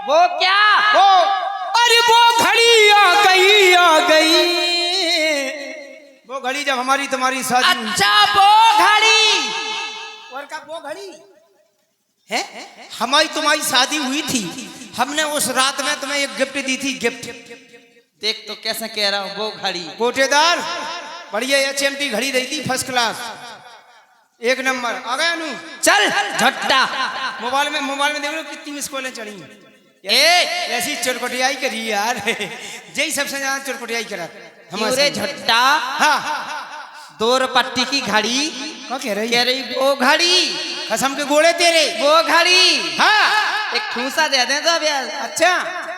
वो क्या? वो अरे वो घड़ी आ गई वो घड़ी जब हमारी तुम्हारी शादी हुई। अच्छा वो घड़ी। और का वो घड़ी है हमारी तुम्हारी शादी हुई थी। हमने उस रात में तुम्हें एक गिफ्ट दी थी। गिफ्ट देख तो कैसे कह रहा हूँ, वो घड़ी गोटेदार बढ़िया HMT घड़ी दी थी, फर्स्ट क्लास, एक नंबर। आ गया नू चल झट्टा। मोबाइल में देख लो कितनी मिस कॉलें चढ़ी। ऐसी चुरकुटियाई करी यार जय सबसे ज्यादा चुरकुटियाई करा हमारे झट्टा। हाँ 2 रुपट्टी की घड़ी क्या कह रही? कह रही वो घड़ी। कसम के गोले तेरे। वो घड़ी। हाँ एक ठूसा दे दे तो भैया। अच्छा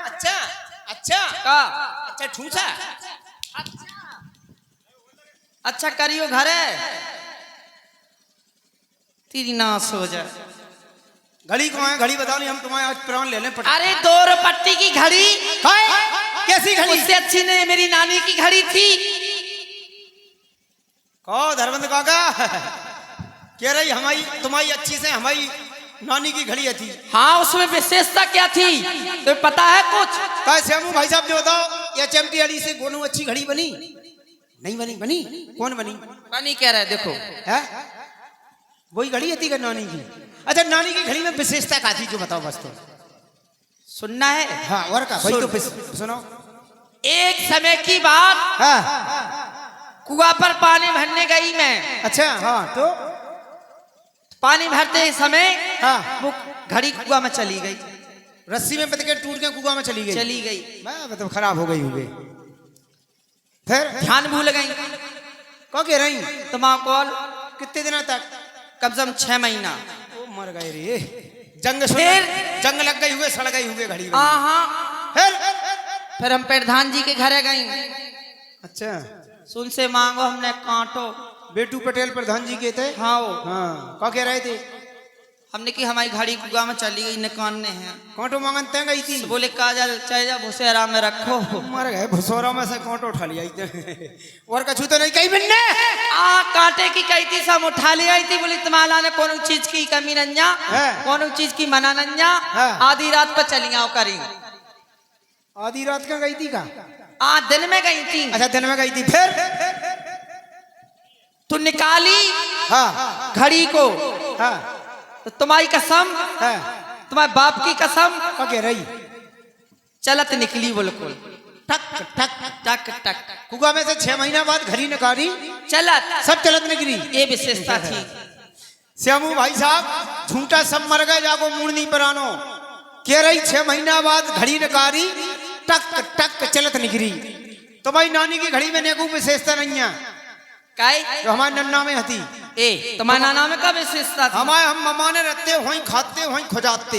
अच्छा अच्छा का अच्छा ठूसा। अच्छा करियो घर है तेरी नाश हो जाए। घड़ी कहाँ है? घड़ी बताओ नहीं हम तुम्हारे आज प्राण ले लें। अरे 2 रुपट्टी की घड़ी। कैसी घड़ी? उससे अच्छी ने मेरी नानी की घड़ी थी। कहो धर्मेंद्र काका कह रही हमारी तुम्हारी अच्छी से हमारी नानी की घड़ी थी। हाँ उसमें विशेषता क्या थी तो पता है कुछ? श्यामू भाई साहब ने बताओ HMT वाली से गोनू अच्छी घड़ी बनी नहीं? बनी कौन बनी? नानी कह रहा है देखो है वही घड़ी थी क्या नानी की? अच्छा नानी की घड़ी में विशेषता क्या थी जो बताओ बस। तो सुनना है? हाँ और का भाई तो सुनो। एक समय की बात, हाँ कुआं पर पानी भरने गई मैं। अच्छा हाँ तो पानी भरते समय हाँ वो घड़ी कुआं में चली गई। रस्सी में बंध के टूट के कुआं में चली गई। मैं तो खराब हो गई होगी। फिर ध्यान भूल गई। क्या कह रही? तुम्हारा कॉल कितने दिनों तक? कम से कम 6 महीना। वो मर गए रे। जंग लग गई हुए, सड़ गई हुए घड़ी। हाँ फिर हम प्रधान जी के घर गई। अच्छा सुन से मांगो हमने कांटो। बेटू पटेल प्रधान जी के थे। हाँ क्या कह रहे थे? हमने की हमारी घड़ी कुआं में चली गई निकालने हैं। कांटो मांगते गई थी। बोले काजल चाहे जा भुसेरा में रखो। मर गए भुसोरा में से कांटो उठा लिया और कछु तो नहीं कही बिन्ने। कांटे की कही थी सब उठा ले आई थी। बोली तुम्हारा ने कौन चीज की कमी नंजा कौन चीज की मना नंजा। आधी रात पर चली आओ करी। आधी रात का गई थी का? दिन में गई थी। अच्छा दिन में गई थी। फिर तू निकाली हाँ घड़ी को। हाँ तो तुम्हारी कसम तुम्हारे बाप की कसम। क्या कह रही? चलत निकली बिल्कुल टक टक टक टक। कुआं में से 6 महीना बाद घड़ी निकाली चलत सब चलत निकली। ये विशेषता थी। श्यामू भाई साहब झूठा सब मर गए जाको मूड नहीं परानो। कह रही 6 महीना बाद घड़ी निकाली टक टक चलत निकली। तुम्हारी नानी की घड़ी में नेकू विशेषता नहीं है जो हमारे नन्ना में हती। तुम्हारे नाना में क्या विशेषता थी? हमारे हम ममा ने रखते वहीं खाते वहीं खुजाते।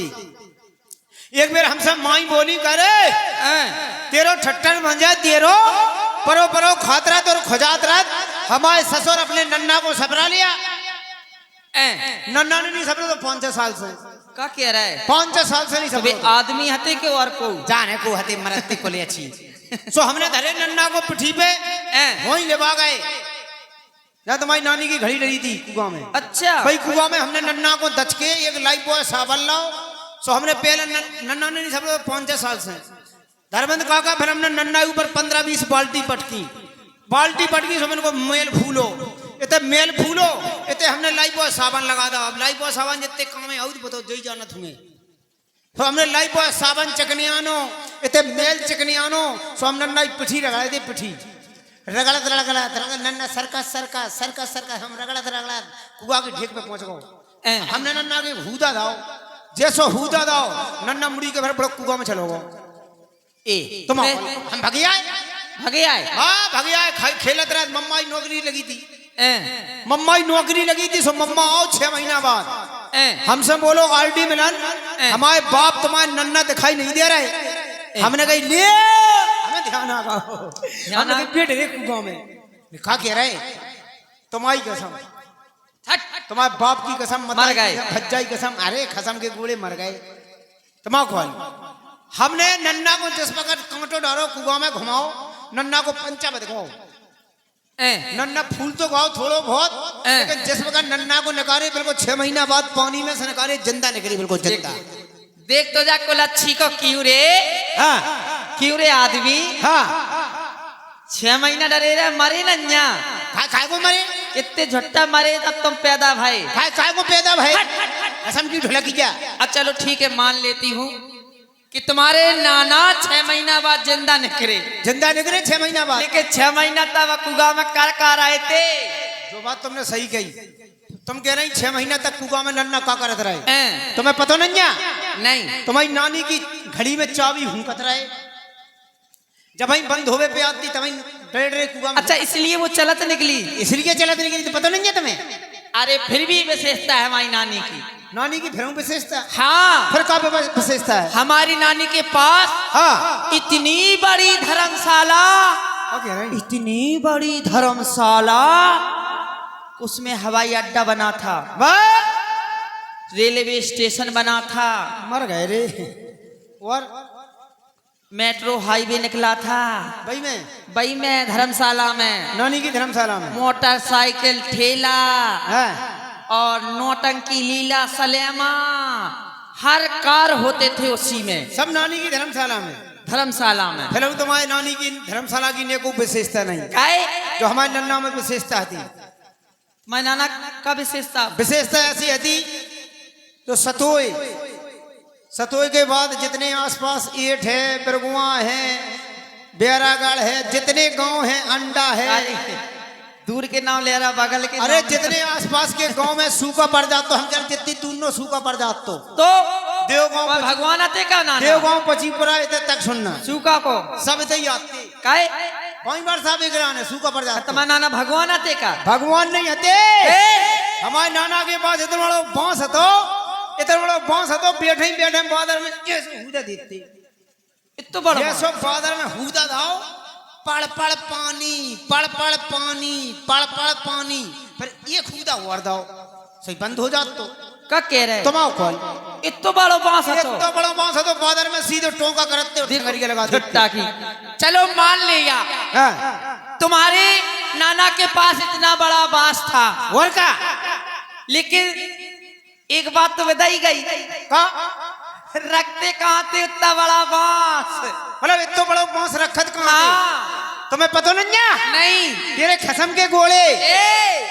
एक बार हमसे माई बोली करे तेरो ठट्टर बन जाए तेरो परो परो खात रहा तो खुजात रहा। हमारे ससुर अपने नन्ना को सबरा लिया। नन्ना ने नहीं सबरा तो 5-6 साल से। क्या कह रहा है? 5-6 साल से नहीं सबरा। आदमी हते के और को जाने को हते मरते को ले अच्छी। सो हमने धरे नन्ना को पिठी पे वहीं लेवा गए जहाँ तुम्हारी नानी की घड़ी डरी थी कुआं में। अच्छा भाई कुआं में हमने नन्ना को दच के एक लाइफ बॉय साबन लाओ। सो हमने पहले नन्ना ने नहीं सब 5-6 साल से धर्मेंद्र काका। फिर हमने नन्ना ऊपर 15-20 बाल्टी पटकी सो मैंने को मेल फूलो इतने हमने लाइफ बॉय साबन लगा दो। अब लाइफ बॉय साबन जितने काम है और बताओ जो ही जाना तुम्हें। तो हमने लाइफ बॉय साबन चकनी आनो इतने मेल चकनी आनो। सो हम नन्ना की पिठी रगड़ा दे। पिठी रगड़त नन्ना सरकस हम रगड़त कुआं की ढेक पे पहुंच गए। हमने नन्ना के हूदा दाओ जैसो हूदा दाओ नन्ना मुड़ी के भर बड़ो कुआं में चलो गो। तुम हम भगे आए। हाँ भगे आए। खेलत रहे। मम्मा की नौकरी लगी थी। सो मम्मा आओ 6 महीना बाद हमसे बोलो RD मिलन हमारे बाप तुम्हारे नन्ना दिखाई नहीं दे रहे। हमने कही ले हमें ध्यान आ गया पेट रे कुआं में। क्या कह रहे? तुम्हारी कसम तुम्हारे बाप की कसम मर गए। भज्जा की कसम। अरे कसम के गोले मर गए। तुम्हारा ख्वाल हमने नन्ना को जिस वक्त कांटो डालो कुआं में घुमाओ नन्ना को पंचा बदगाओ। नन्ना फूल तो गाओ थोड़ो बहुत लेकिन जिस वक्त नन्ना को निकाले बिल्कुल 6 महीना बाद पानी में से निकाले जिंदा निकली बिल्कुल जिंदा। देख तो जा को लच्छी को क्यों रे, हाँ क्यों रे आदमी, हाँ 6 महीना डरे रे मरे नन्या, काय को मरे, कितने झट्टा मरे जब तुम पैदा भाई, काय को पैदा भाई, असम की ढोलकी क्या। अब चलो ठीक है मान लेती हूँ कि तुम्हारे नाना 6 महीना बाद जिंदा निकले, 6 महीना बाद, लेकिन 6 महीना तक कुगा में कर आए थे। जो बात तुमने सही कही, तुम कह रही 6 महीना तक कुगा में नन्ना का करत रहे, हैं? तुम्हें पता नहीं, तुम्हारी नानी की घड़ी में चाबी हुंकत रहे, जब ही बंद होवे पे आती तब डरे कुआ में। अच्छा इसलिए वो चलत निकली, इसलिए चलत निकली, तो पता नहीं है तुम्हें। अरे फिर भी विशेषता है हमारी नानी की, नानी की फिर विशेषता, हाँ फिर का विशेषता है। हमारी नानी के पास हाँ इतनी बड़ी धर्मशाला, क्या कह रहे हैं? इतनी बड़ी धर्मशाला, उसमें हवाई अड्डा बना था, वाह, रेलवे स्टेशन बना था, मर गए रे, और मेट्रो हाईवे निकला था, बई में धर्मशाला में, नानी की धर्मशाला में मोटरसाइकिल ठेला, हाँ। और नौटंकी लीला सलेमा, हर कार होते थे उसी में, सब नानी की धर्मशाला में, फिर तुम्हारी नानी की धर्मशाला की ने को विशेषता नहीं, काय जो हमारे नन्ना में विशेषता थी। मैं नाना का विशेषता ऐसी थी तो सतोई के बाद जितने आसपास ईट है, बिरगुआ है, बेरागढ़ है, जितने गांव हैं, अंडा है, दूर के नाम ले रहा, बगल के अरे जितने आसपास के गांव में सूखा पड़ जाता, हम चल जितनी दूनो सूखा पड़ जाता तो देवगांव भगवान आते का नाना, देवगांव पचीपुरा इतने तक सुनना, सूखा को सब इतने ही आते, काय कई बार साहब एक सूखा पड़ जाता। तुम्हारा नाना भगवान आते का, भगवान नहीं आते, हमारे नाना के पास इतना बड़ा बांस હતો, बैठे बादल में ऐसे हूदा देते, इतना बड़ा ये सब बादल में हूदा दाओ, पड़ पड़ पानी, फिर एक हूदा और दाओ, सही बंद हो जात तो क्या कह रहे तमाओ कॉल, इतना बड़ा बांस है तो, इतना बड़ा बांस है तो बादल में सीधे टोंका करते खरीके लगा छुट्टा की। चलो मान लिया तुम्हारे नाना के पास इतना बड़ा बांस था, और का, लेकिन एक बात तो बताई गई, रखते कहाँ थे इतना बड़ा बांस, मतलब इतना बड़ा बांस रखत कहाँ थे? तुम्हें पता नहीं, तेरे खसम के गोले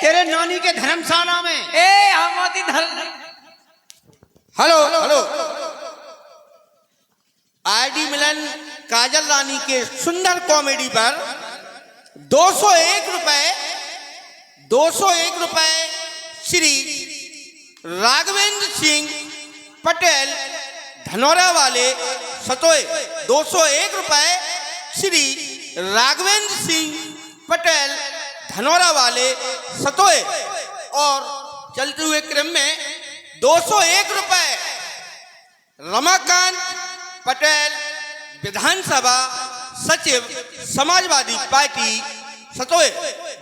तेरे नानी के धर्मशाला में, हमारी हेलो आईडी मिलन काजल रानी के सुंदर कॉमेडी पर 201 रुपए श्री राघवेंद्र सिंह पटेल धनौरा वाले सतोए, 201 रुपए श्री राघवेंद्र सिंह पटेल धनौरा वाले सतोए, और चलते हुए क्रम में 201 रुपए रमाकांत पटेल विधानसभा सचिव समाजवादी पार्टी सतोए,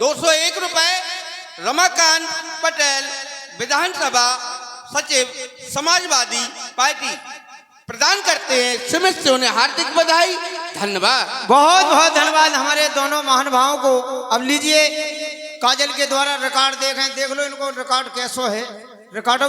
201 रुपए रमाकांत पटेल विधानसभा सचिव समाजवादी पार्टी प्रदान करते हैं। सुमित से उन्हें हार्दिक बधाई, धन्यवाद, बहुत बहुत धन्यवाद हमारे दोनों महानुभावों को। अब लीजिए काजल के द्वारा रिकॉर्ड देख लो, इनको रिकॉर्ड कैसो है, रिकॉर्ड